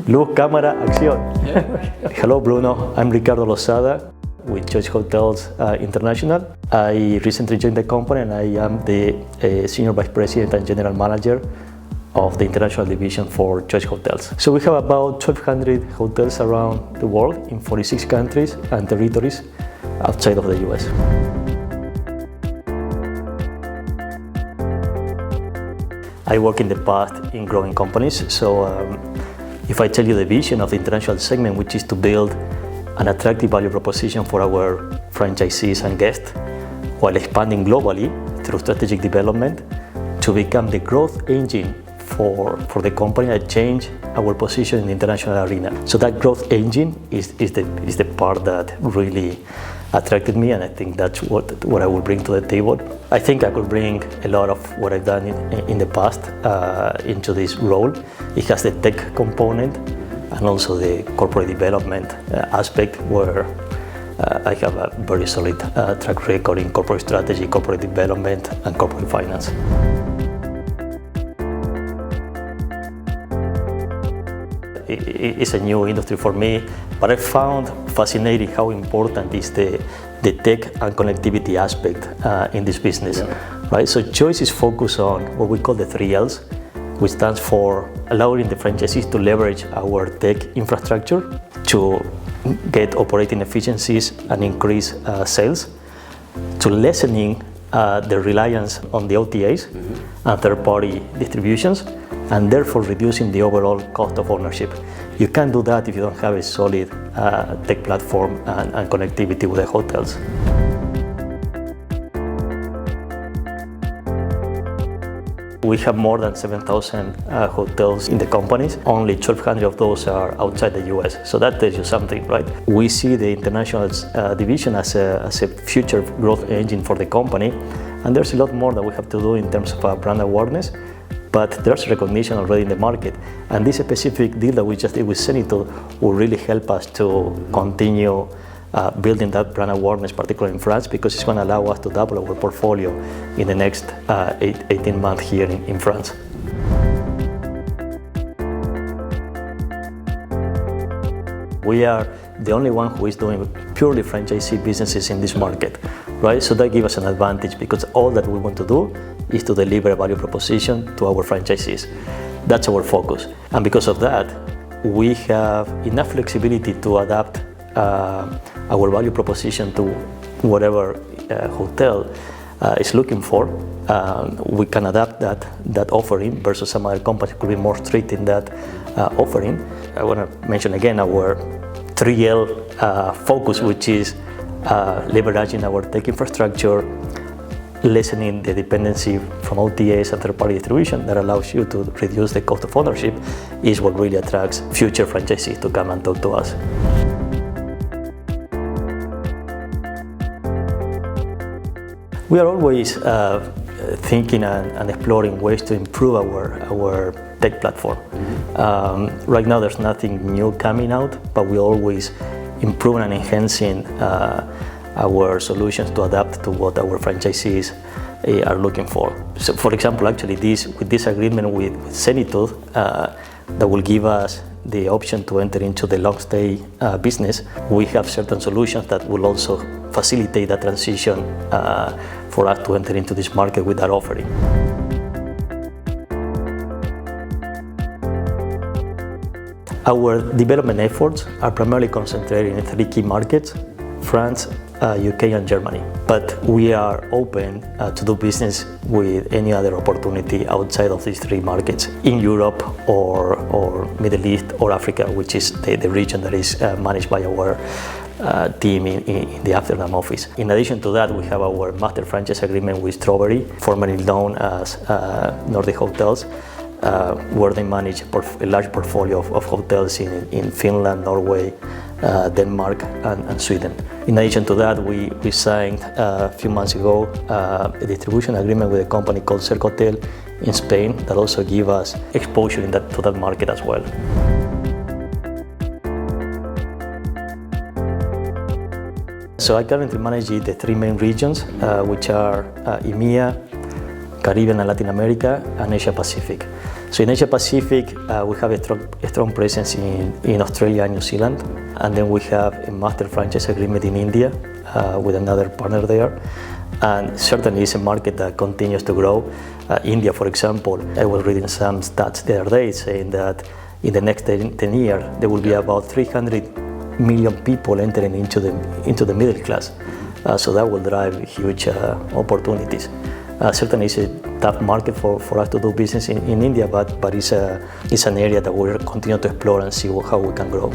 Luz, cámara, acción. Hello, Bruno. I'm Ricardo Losada with Choice Hotels International. I recently joined the company and I am the Senior Vice President and General Manager of the International Division for Choice Hotels. So we have about 1,200 hotels around the world in 46 countries and territories outside of the US. I work in the past in growing companies, so if I tell you the vision of the international segment, which is to build an attractive value proposition for our franchisees and guests while expanding globally through strategic development to become the growth engine for the company and change our position in the international arena. So that growth engine is the part that really attracted me, and I think that's what I will bring to the table. I think I could bring a lot of what I've done in the past into this role. It has the tech component and also the corporate development aspect where I have a very solid track record in corporate strategy, corporate development, and corporate finance. It's a new industry for me, but I found fascinating how important is the tech and connectivity aspect in this business, right? So Choice is focused on what we call the 3 Ls, which stands for allowing the franchisees to leverage our tech infrastructure to get operating efficiencies and increase sales, to lessening the reliance on the OTAs and third-party distributions, and therefore reducing the overall cost of ownership. You can't do that if you don't have a solid tech platform and connectivity with the hotels. We have more than 7,000 hotels in the companies. Only 1,200 of those are outside the US. So that tells you something, right? We see the international division as a future growth engine for the company. And there's a lot more that we have to do in terms of brand awareness. But there's recognition already in the market. And this specific deal that we just did with Zenith will really help us to continue building that brand awareness, particularly in France, because it's going to allow us to double our portfolio in the next 18 months here in France. We are the only one who is doing purely franchisee businesses in this market, right? So that gives us an advantage because all that we want to do is to deliver a value proposition to our franchisees. That's our focus. And because of that, we have enough flexibility to adapt our value proposition to whatever hotel is looking for. We can adapt that offering versus some other companies could be more strict in that offering. I want to mention again our 3L focus, which is leveraging our tech infrastructure, lessening the dependency from OTAs and third-party distribution that allows you to reduce the cost of ownership, is what really attracts future franchisees to come and talk to us. We are always thinking and exploring ways to improve our tech platform. Right now there's nothing new coming out, but we're always improving and enhancing our solutions to adapt to what our franchisees are looking for. So for example, actually with this agreement with Zenith, that will give us the option to enter into the long stay business, we have certain solutions that will also facilitate that transition for us to enter into this market with that offering. Our development efforts are primarily concentrated in 3 key markets: France, UK, and Germany. But we are open to do business with any other opportunity outside of these 3 markets in Europe or Middle East or Africa, which is the region that is managed by our team in the Amsterdam office. In addition to that, we have our master franchise agreement with Strawberry, formerly known as Nordic Hotels, where they manage a large portfolio of hotels in Finland, Norway, Denmark, and Sweden. In addition to that, we signed a few months ago a distribution agreement with a company called Cercotel in Spain that also gives us exposure to that market as well. So I currently manage the 3 main regions, which are EMEA, Caribbean and Latin America, and Asia Pacific. So in Asia Pacific, we have a strong presence in Australia and New Zealand. And then we have a master franchise agreement in India with another partner there. And certainly it's a market that continues to grow. India, for example, I was reading some stats the other day saying that in the next 10 years, there will be about 300 million people entering into the middle class. So that will drive huge opportunities. Certainly it's a tough market for us to do business in India, but it's an area that we'll continue to explore and see how we can grow.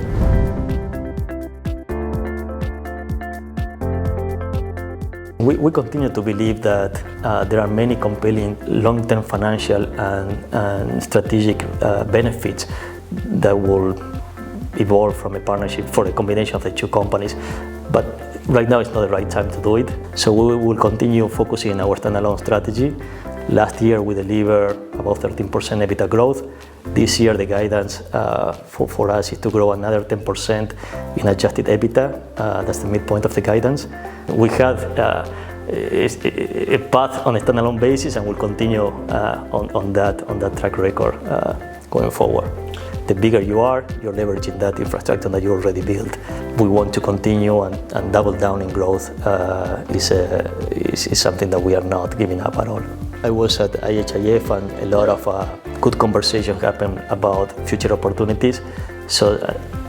We continue to believe that there are many compelling long-term financial and strategic benefits that will evolve from a partnership for a combination of the two companies. But right now it's not the right time to do it. So we will continue focusing on our standalone strategy. Last year we delivered about 13% EBITDA growth. This year the guidance for us is to grow another 10% in adjusted EBITDA. That's the midpoint of the guidance. We have a path on a standalone basis, and we'll continue on that track record going forward. The bigger you are, you're leveraging that infrastructure that you already built. We want to continue and double down in growth. Is something that we are not giving up at all. I was at IHIF and a lot of good conversations happened about future opportunities. So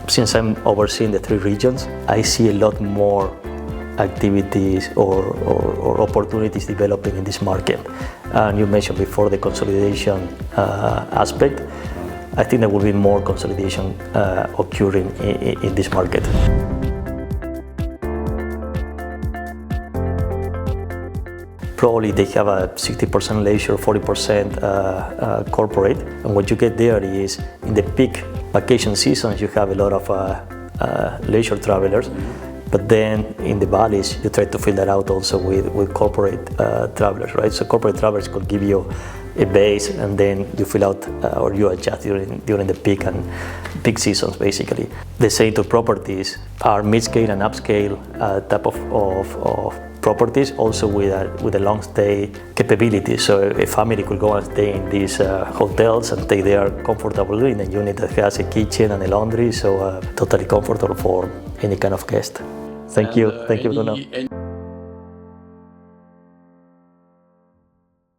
since I'm overseeing the 3 regions, I see a lot more activities or opportunities developing in this market. And you mentioned before the consolidation aspect. I think there will be more consolidation occurring in this market. Probably they have a 60% leisure, 40% corporate. And what you get there is in the peak vacation seasons, you have a lot of leisure travelers. But then in the valleys, you try to fill that out also with corporate travelers, right? So corporate travelers could give you a base, and then you fill out or you adjust during the peak and peak seasons, basically. The same to properties are mid-scale and upscale type of properties, also with a long stay capability. So a family could go and stay in these hotels and stay there comfortably in a unit that has a kitchen and a laundry, so totally comfortable for any kind of guest. Thank you, Bruno.